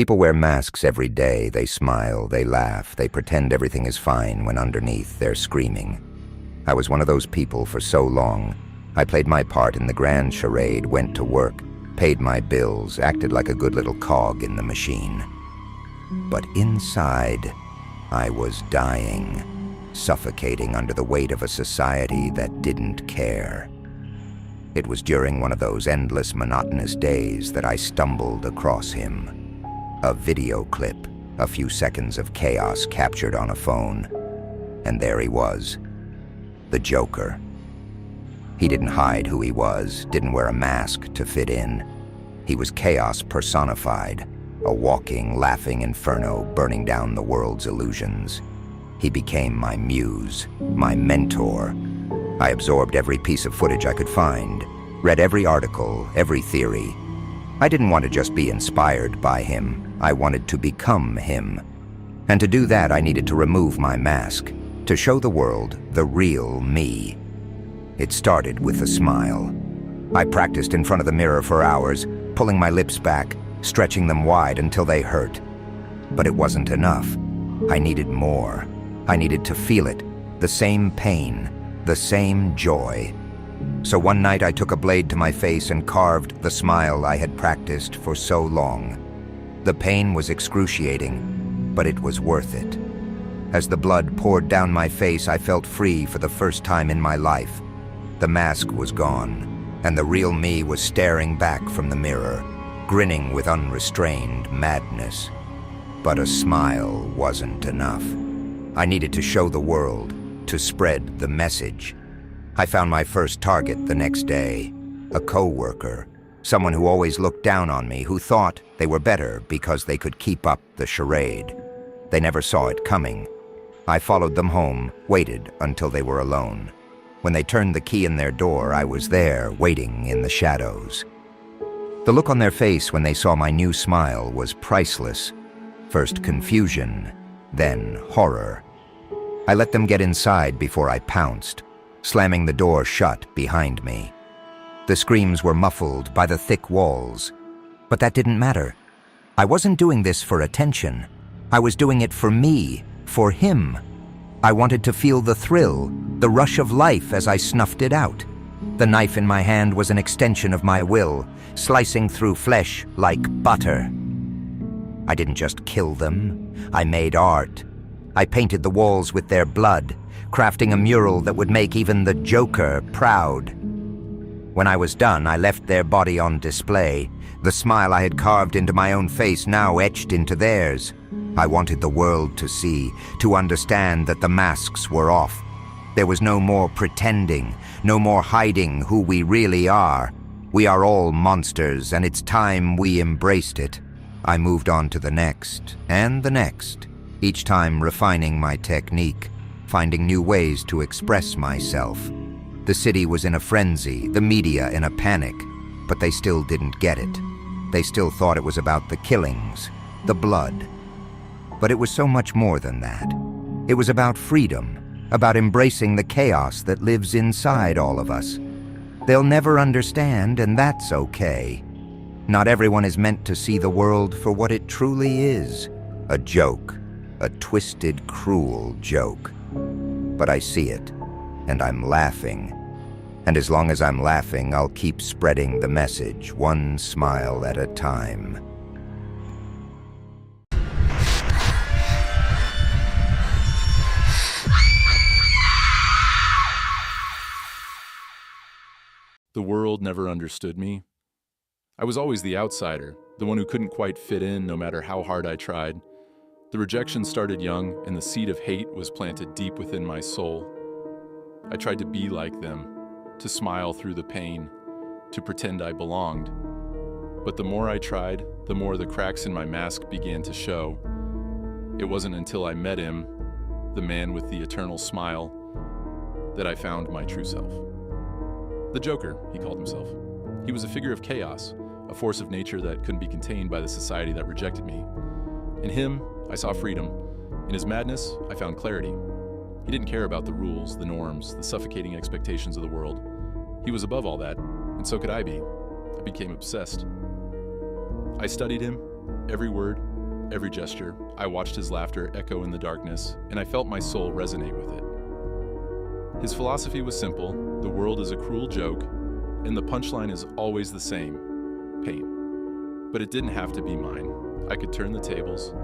People wear masks every day. They smile, they laugh, they pretend everything is fine when underneath they're screaming. I was one of those people for so long. I played my part in the grand charade, went to work, paid my bills, acted like a good little cog in the machine. But inside, I was dying, suffocating under the weight of a society that didn't care. It was during one of those endless, monotonous days that I stumbled across him. A video clip, a few seconds of chaos captured on a phone. And there he was, the Joker. He didn't hide who he was, didn't wear a mask to fit in. He was chaos personified, a walking, laughing inferno burning down the world's illusions. He became my muse, my mentor. I absorbed every piece of footage I could find, read every article, every theory. I didn't want to just be inspired by him. I wanted to become him. And to do that, I needed to remove my mask, to show the world the real me. It started with a smile. I practiced in front of the mirror for hours, pulling my lips back, stretching them wide until they hurt. But it wasn't enough. I needed more. I needed to feel it, the same pain, the same joy. So one night I took a blade to my face and carved the smile I had practiced for so long. The pain was excruciating, but it was worth it. As the blood poured down my face, I felt free for the first time in my life. The mask was gone, and the real me was staring back from the mirror, grinning with unrestrained madness. But a smile wasn't enough. I needed to show the world, to spread the message. I found my first target the next day, a co-worker, someone who always looked down on me, who thought they were better because they could keep up the charade. They never saw it coming. I followed them home, waited until they were alone. When they turned the key in their door, I was there, waiting in the shadows. The look on their face when they saw my new smile was priceless. First confusion, then horror. I let them get inside before I pounced, slamming the door shut behind me. The screams were muffled by the thick walls, but that didn't matter. I wasn't doing this for attention. I was doing it for me, for him. I wanted to feel the thrill, the rush of life as I snuffed it out. The knife in my hand was an extension of my will, slicing through flesh like butter. I didn't just kill them, I made art. I painted the walls with their blood, crafting a mural that would make even the Joker proud. When I was done, I left their body on display, the smile I had carved into my own face now etched into theirs. I wanted the world to see, to understand that the masks were off. There was no more pretending, no more hiding who we really are. We are all monsters, and it's time we embraced it. I moved on to the next, and the next, each time refining my technique, finding new ways to express myself. The city was in a frenzy, the media in a panic, but they still didn't get it. They still thought it was about the killings, the blood. But it was so much more than that. It was about freedom, about embracing the chaos that lives inside all of us. They'll never understand, and that's okay. Not everyone is meant to see the world for what it truly is. A joke, a twisted, cruel joke. But I see it, and I'm laughing. And as long as I'm laughing, I'll keep spreading the message, one smile at a time. The world never understood me. I was always the outsider, the one who couldn't quite fit in no matter how hard I tried. The rejection started young, and the seed of hate was planted deep within my soul. I tried to be like them, to smile through the pain, to pretend I belonged. But the more I tried, the more the cracks in my mask began to show. It wasn't until I met him, the man with the eternal smile, that I found my true self. The Joker, he called himself. He was a figure of chaos, a force of nature that couldn't be contained by the society that rejected me. In him, I saw freedom. In his madness, I found clarity. He didn't care about the rules, the norms, the suffocating expectations of the world. He was above all that, and so could I be. I became obsessed. I studied him, every word, every gesture. I watched his laughter echo in the darkness, and I felt my soul resonate with it. His philosophy was simple: the world is a cruel joke, and the punchline is always the same: pain. But it didn't have to be mine. I could turn the tables,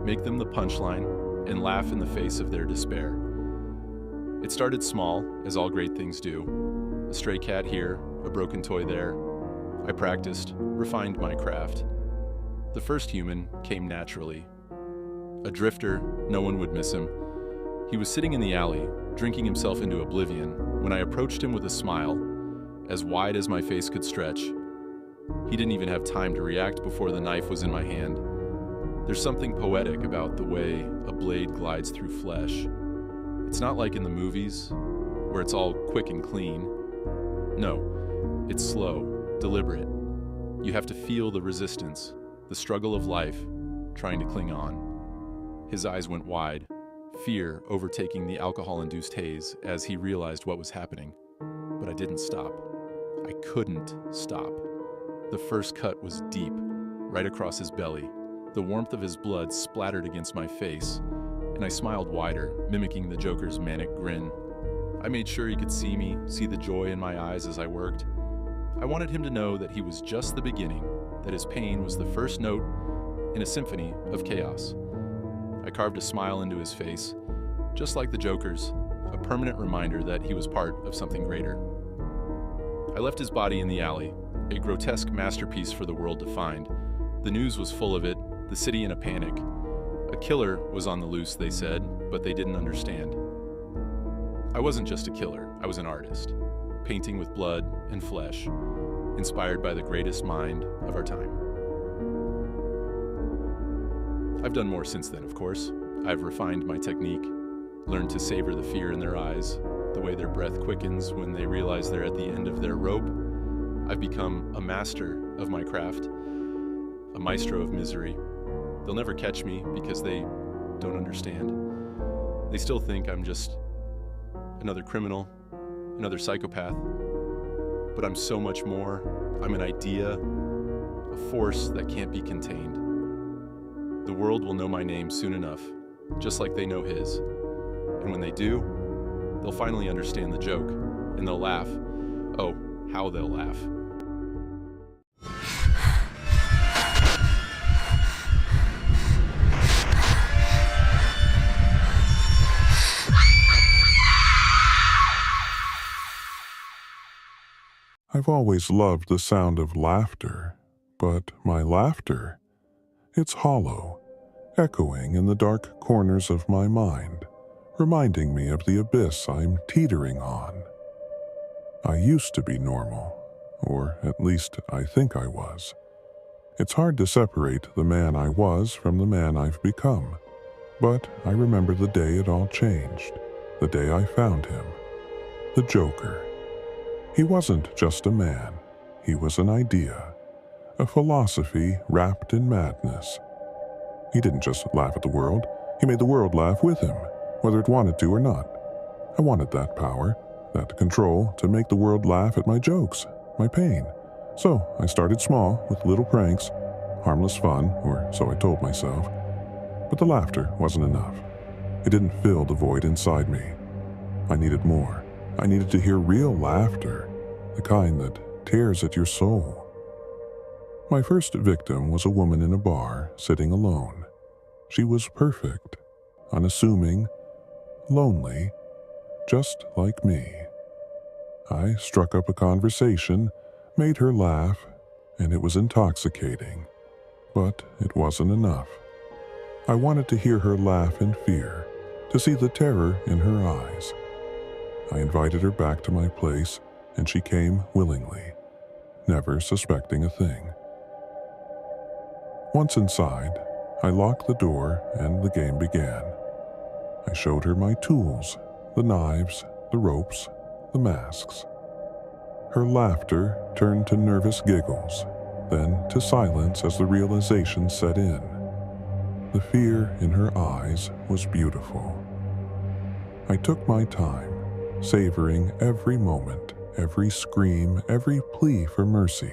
make them the punchline, and laugh in the face of their despair. It started small, as all great things do. A stray cat here, a broken toy there. I practiced, refined my craft. The first human came naturally. A drifter, no one would miss him. He was sitting in the alley, drinking himself into oblivion, when I approached him with a smile, as wide as my face could stretch. He didn't even have time to react before the knife was in my hand. There's something poetic about the way a blade glides through flesh. It's not like in the movies, where it's all quick and clean. No, it's slow, deliberate. You have to feel the resistance, the struggle of life, trying to cling on. His eyes went wide, fear overtaking the alcohol-induced haze as he realized what was happening. But I didn't stop. I couldn't stop. The first cut was deep, right across his belly. The warmth of his blood splattered against my face, and I smiled wider, mimicking the Joker's manic grin. I made sure he could see me, see the joy in my eyes as I worked. I wanted him to know that he was just the beginning, that his pain was the first note in a symphony of chaos. I carved a smile into his face, just like the Joker's, a permanent reminder that he was part of something greater. I left his body in the alley, a grotesque masterpiece for the world to find. The news was full of it, the city in a panic. A killer was on the loose, they said, but they didn't understand. I wasn't just a killer, I was an artist, painting with blood and flesh, inspired by the greatest mind of our time. I've done more since then, of course. I've refined my technique, learned to savor the fear in their eyes, the way their breath quickens when they realize they're at the end of their rope. I've become a master of my craft, a maestro of misery. They'll never catch me because they don't understand. They still think I'm just another criminal, another psychopath. But I'm so much more. I'm an idea, a force that can't be contained. The world will know my name soon enough, just like they know his. And when they do, they'll finally understand the joke, and they'll laugh. Oh, how they'll laugh. I've always loved the sound of laughter, but my laughter, it's hollow, echoing in the dark corners of my mind, reminding me of the abyss I'm teetering on. I used to be normal, or at least I think I was. It's hard to separate the man I was from the man I've become, but I remember the day it all changed, the day I found him, the Joker. He wasn't just a man, he was an idea, a philosophy wrapped in madness. He didn't just laugh at the world, he made the world laugh with him, whether it wanted to or not. I wanted that power, that control to make the world laugh at my jokes, my pain. So I started small with little pranks, harmless fun, or so I told myself. But the laughter wasn't enough. It didn't fill the void inside me. I needed more. I needed to hear real laughter, the kind that tears at your soul. My first victim was a woman in a bar, sitting alone. She was perfect, unassuming, lonely, just like me. I struck up a conversation, made her laugh, and it was intoxicating. But it wasn't enough. I wanted to hear her laugh in fear, to see the terror in her eyes. I invited her back to my place, and she came willingly, never suspecting a thing. Once inside, I locked the door and the game began. I showed her my tools, the knives, the ropes, the masks. Her laughter turned to nervous giggles, then to silence as the realization set in. The fear in her eyes was beautiful. I took my time, savoring every moment, every scream, every plea for mercy.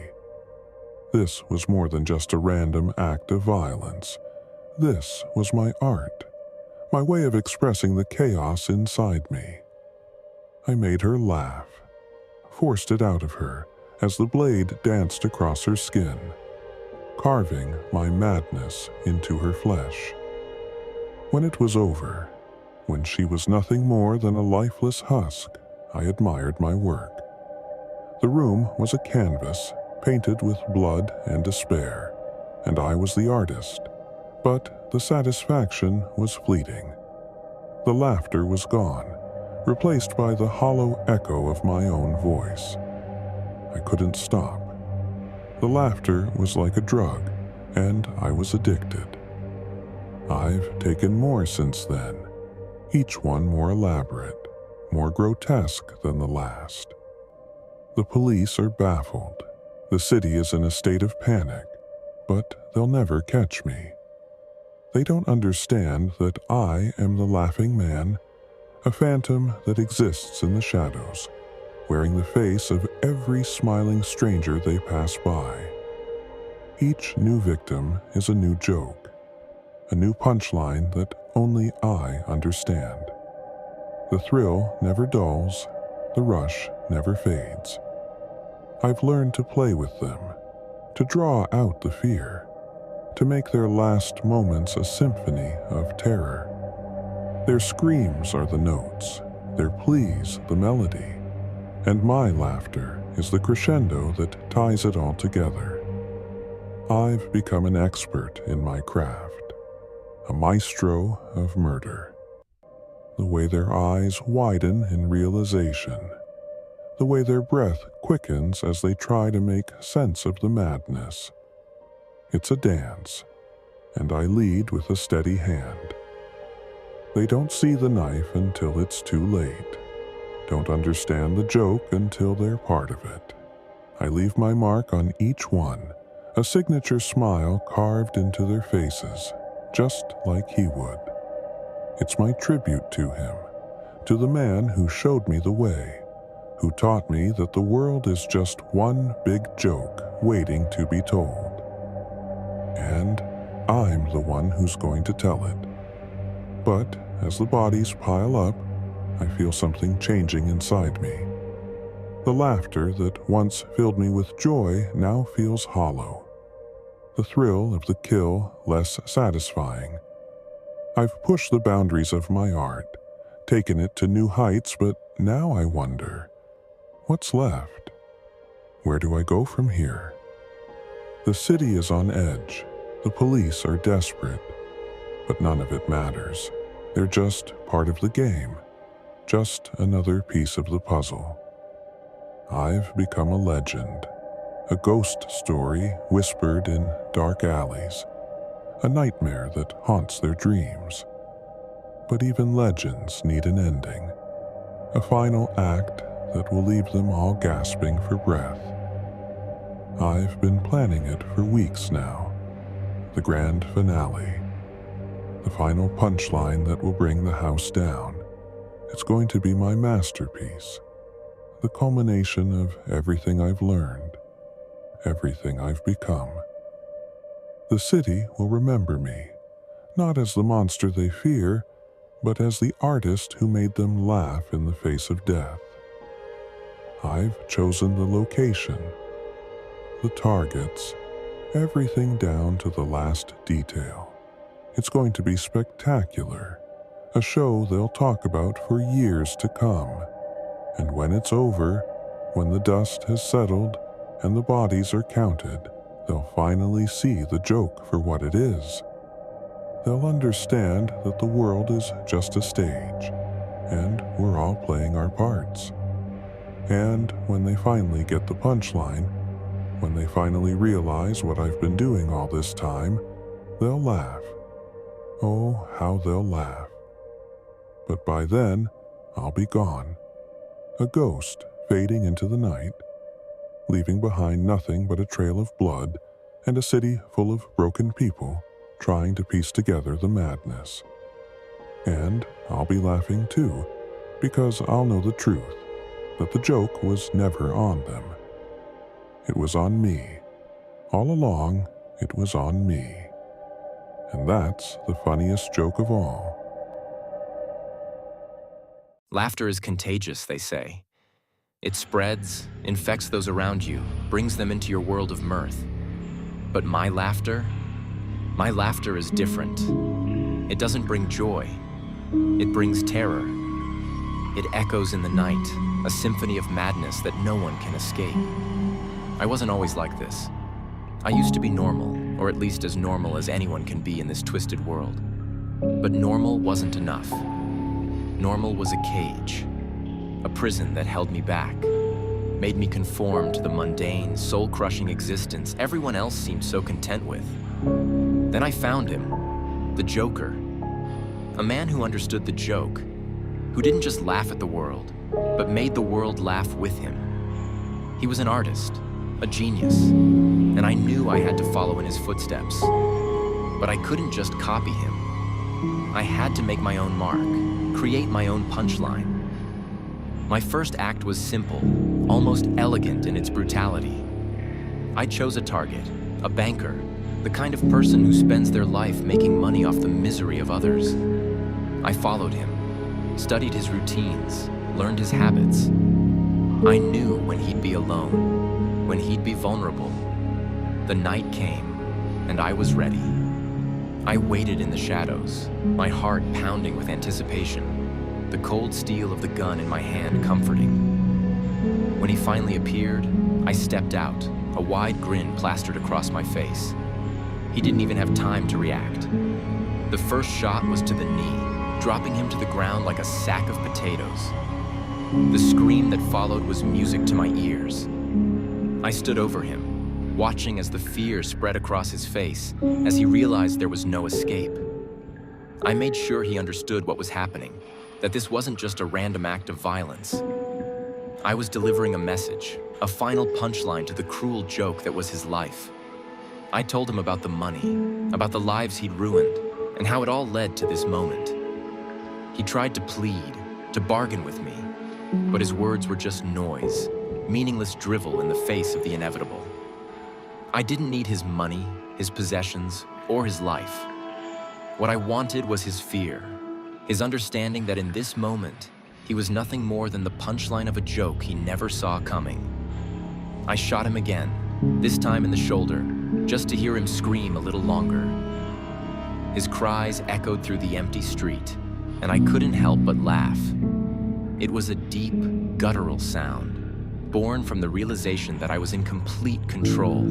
This was more than just a random act of violence. This was my art, my way of expressing the chaos inside me. I made her laugh, forced it out of her as the blade danced across her skin, carving my madness into her flesh. When it was over, when she was nothing more than a lifeless husk, I admired my work. The room was a canvas painted with blood and despair, and I was the artist, but the satisfaction was fleeting. The laughter was gone, replaced by the hollow echo of my own voice. I couldn't stop. The laughter was like a drug, and I was addicted. I've taken more since then, each one more elaborate, more grotesque than the last. The police are baffled. The city is in a state of panic, but they'll never catch me. They don't understand that I am the laughing man, a phantom that exists in the shadows, wearing the face of every smiling stranger they pass by. Each new victim is a new joke, a new punchline that only I understand. The thrill never dulls, the rush never fades. I've learned to play with them, to draw out the fear, to make their last moments a symphony of terror. Their screams are the notes, their pleas the melody, and my laughter is the crescendo that ties it all together. I've become an expert in my craft, a maestro of murder. The way their eyes widen in realization, the way their breath quickens as they try to make sense of the madness. It's a dance, and I lead with a steady hand. They don't see the knife until it's too late, don't understand the joke until they're part of it. I leave my mark on each one, a signature smile carved into their faces, just like he would. It's my tribute to him, to the man who showed me the way, who taught me that the world is just one big joke waiting to be told. And I'm the one who's going to tell it. But as the bodies pile up, I feel something changing inside me. The laughter that once filled me with joy now feels hollow. The thrill of the kill less satisfying. I've pushed the boundaries of my art, taken it to new heights, but now I wonder, what's left? Where do I go from here? The city is on edge. The police are desperate. But none of it matters. They're just part of the game. Just another piece of the puzzle. I've become a legend. A ghost story whispered in dark alleys. A nightmare that haunts their dreams. But even legends need an ending. A final act that will leave them all gasping for breath. I've been planning it for weeks now. The grand finale. The final punchline that will bring the house down. It's going to be my masterpiece. The culmination of everything I've learned. Everything I've become. The city will remember me, not as the monster they fear, but as the artist who made them laugh in the face of death. I've chosen the location, the targets, everything down to the last detail. It's going to be spectacular, a show they'll talk about for years to come. And when it's over, when the dust has settled and the bodies are counted, they'll finally see the joke for what it is. They'll understand that the world is just a stage, and we're all playing our parts. And when they finally get the punchline, when they finally realize what I've been doing all this time, they'll laugh. Oh, how they'll laugh. But by then, I'll be gone. A ghost fading into the night, leaving behind nothing but a trail of blood and a city full of broken people trying to piece together the madness. And I'll be laughing too, because I'll know the truth, that the joke was never on them. It was on me. All along, it was on me. And that's the funniest joke of all. Laughter is contagious, they say. It spreads, infects those around you, brings them into your world of mirth. But my laughter is different. It doesn't bring joy. It brings terror. It echoes in the night, a symphony of madness that no one can escape. I wasn't always like this. I used to be normal, or at least as normal as anyone can be in this twisted world. But normal wasn't enough. Normal was a cage, a prison that held me back, made me conform to the mundane, soul-crushing existence everyone else seemed so content with. Then I found him, the Joker. A man who understood the joke, who didn't just laugh at the world, but made the world laugh with him. He was an artist, a genius, and I knew I had to follow in his footsteps. But I couldn't just copy him. I had to make my own mark, create my own punchline. My first act was simple, almost elegant in its brutality. I chose a target, a banker, the kind of person who spends their life making money off the misery of others. I followed him, studied his routines, learned his habits. I knew when he'd be alone, when he'd be vulnerable. The night came, and I was ready. I waited in the shadows, my heart pounding with anticipation, the cold steel of the gun in my hand comforting. When he finally appeared, I stepped out, a wide grin plastered across my face. He didn't even have time to react. The first shot was to the knee, dropping him to the ground like a sack of potatoes. The scream that followed was music to my ears. I stood over him, watching as the fear spread across his face as he realized there was no escape. I made sure he understood what was happening, that this wasn't just a random act of violence. I was delivering a message, a final punchline to the cruel joke that was his life. I told him about the money, about the lives he'd ruined, and how it all led to this moment. He tried to plead, to bargain with me, but his words were just noise, meaningless drivel in the face of the inevitable. I didn't need his money, his possessions, or his life. What I wanted was his fear, his understanding that in this moment, he was nothing more than the punchline of a joke he never saw coming. I shot him again, this time in the shoulder, just to hear him scream a little longer. His cries echoed through the empty street, and I couldn't help but laugh. It was a deep, guttural sound, born from the realization that I was in complete control,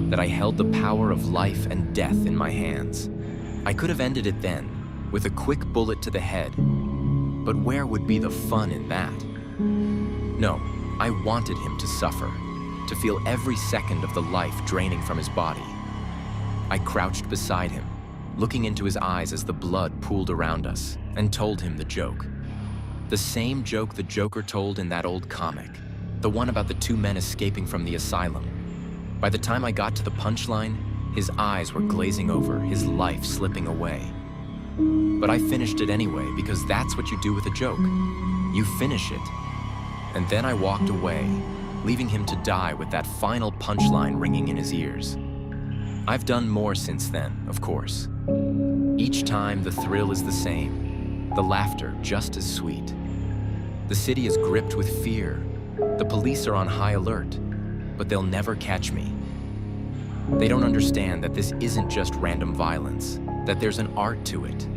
that I held the power of life and death in my hands. I could have ended it then, with a quick bullet to the head, but where would be the fun in that? No, I wanted him to suffer, to feel every second of the life draining from his body. I crouched beside him, looking into his eyes as the blood pooled around us, and told him the joke. The same joke the Joker told in that old comic, the one about the two men escaping from the asylum. By the time I got to the punchline, his eyes were glazing over, his life slipping away. But I finished it anyway, because that's what you do with a joke. You finish it. And then I walked away, leaving him to die with that final punchline ringing in his ears. I've done more since then, of course. Each time the thrill is the same, the laughter just as sweet. The city is gripped with fear. The police are on high alert, but they'll never catch me. They don't understand that this isn't just random violence, that there's an art to it,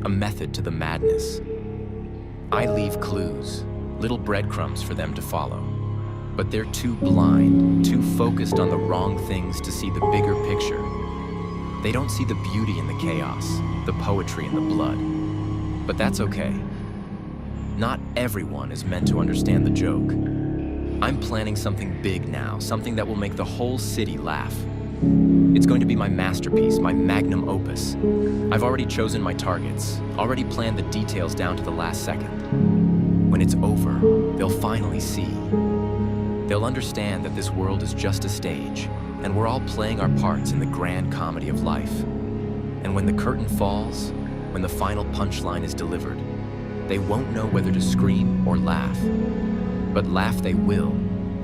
a method to the madness. I leave clues, little breadcrumbs for them to follow, but they're too blind, too focused on the wrong things to see the bigger picture. They don't see the beauty in the chaos, the poetry in the blood. But that's okay. Not everyone is meant to understand the joke. I'm planning something big now, something that will make the whole city laugh. It's going to be my masterpiece, my magnum opus. I've already chosen my targets, already planned the details down to the last second. When it's over, they'll finally see. They'll understand that this world is just a stage, and we're all playing our parts in the grand comedy of life. And when the curtain falls, when the final punchline is delivered, they won't know whether to scream or laugh. But laugh they will,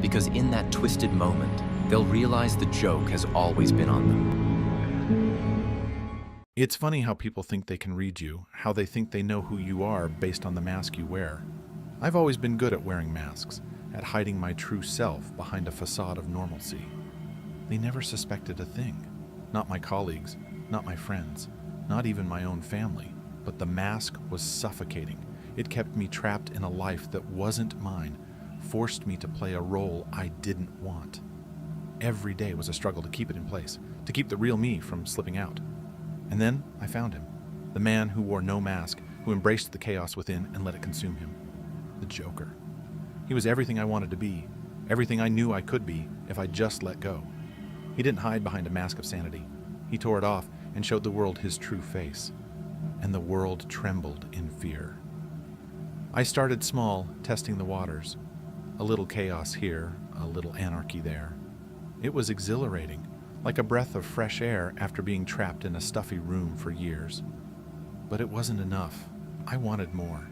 because in that twisted moment, they'll realize the joke has always been on them. It's funny how people think they can read you, how they think they know who you are based on the mask you wear. I've always been good at wearing masks, at hiding my true self behind a facade of normalcy. They never suspected a thing. Not my colleagues, not my friends, not even my own family. But the mask was suffocating. It kept me trapped in a life that wasn't mine, forced me to play a role I didn't want. Every day was a struggle to keep it in place, to keep the real me from slipping out. And then I found him, the man who wore no mask, who embraced the chaos within and let it consume him. The Joker. He was everything I wanted to be, everything I knew I could be if I just let go. He didn't hide behind a mask of sanity. He tore it off and showed the world his true face. And the world trembled in fear. I started small, testing the waters. A little chaos here, a little anarchy there. It was exhilarating, like a breath of fresh air after being trapped in a stuffy room for years. But it wasn't enough. I wanted more.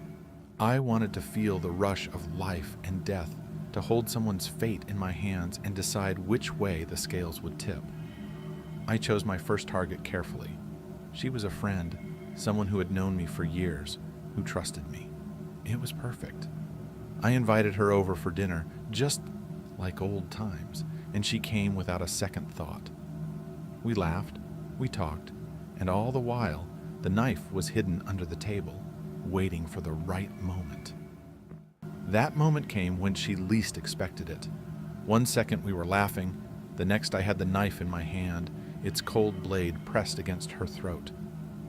I wanted to feel the rush of life and death, to hold someone's fate in my hands and decide which way the scales would tip. I chose my first target carefully. She was a friend, someone who had known me for years, who trusted me. It was perfect. I invited her over for dinner, just like old times, and she came without a second thought. We laughed, we talked, and all the while, the knife was hidden under the table, waiting for the right moment. That moment came when she least expected it. 1 second we were laughing, the next I had the knife in my hand, its cold blade pressed against her throat.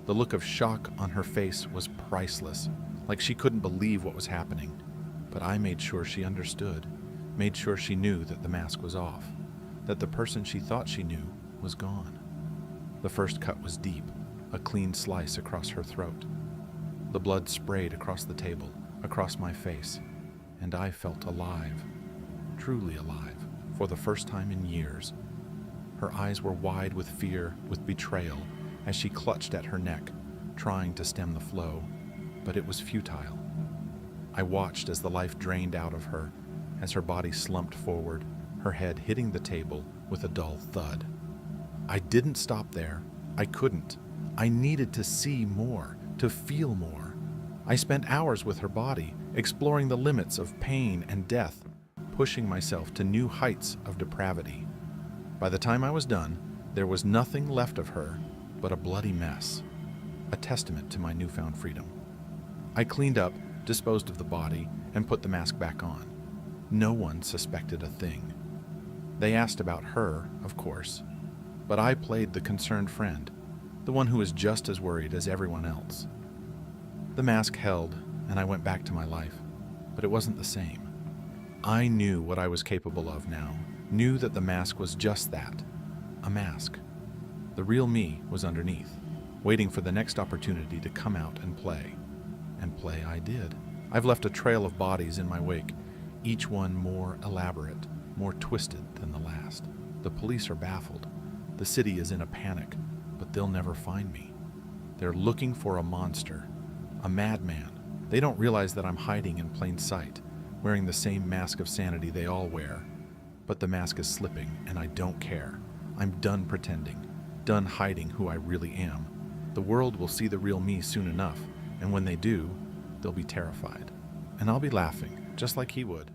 The look of shock on her face was priceless, like she couldn't believe what was happening. But I made sure she understood, made sure she knew that the mask was off, that the person she thought she knew was gone. The first cut was deep, a clean slice across her throat. The blood sprayed across the table, across my face, and I felt alive, truly alive, for the first time in years. Her eyes were wide with fear, with betrayal, as she clutched at her neck, trying to stem the flow, but it was futile. I watched as the life drained out of her, as her body slumped forward, her head hitting the table with a dull thud. I didn't stop there. I couldn't. I needed to see more, to feel more. I spent hours with her body, exploring the limits of pain and death, pushing myself to new heights of depravity. By the time I was done, there was nothing left of her but a bloody mess, a testament to my newfound freedom. I cleaned up, disposed of the body, and put the mask back on. No one suspected a thing. They asked about her, of course, but I played the concerned friend, the one who was just as worried as everyone else. The mask held, and I went back to my life, but it wasn't the same. I knew what I was capable of now, knew that the mask was just that, a mask. The real me was underneath, waiting for the next opportunity to come out and play. And play I did. I've left a trail of bodies in my wake, each one more elaborate, more twisted than the last. The police are baffled. The city is in a panic, but they'll never find me. They're looking for a monster, a madman. They don't realize that I'm hiding in plain sight, wearing the same mask of sanity they all wear. But the mask is slipping, and I don't care. I'm done pretending, done hiding who I really am. The world will see the real me soon enough, and when they do, they'll be terrified. And I'll be laughing, just like he would.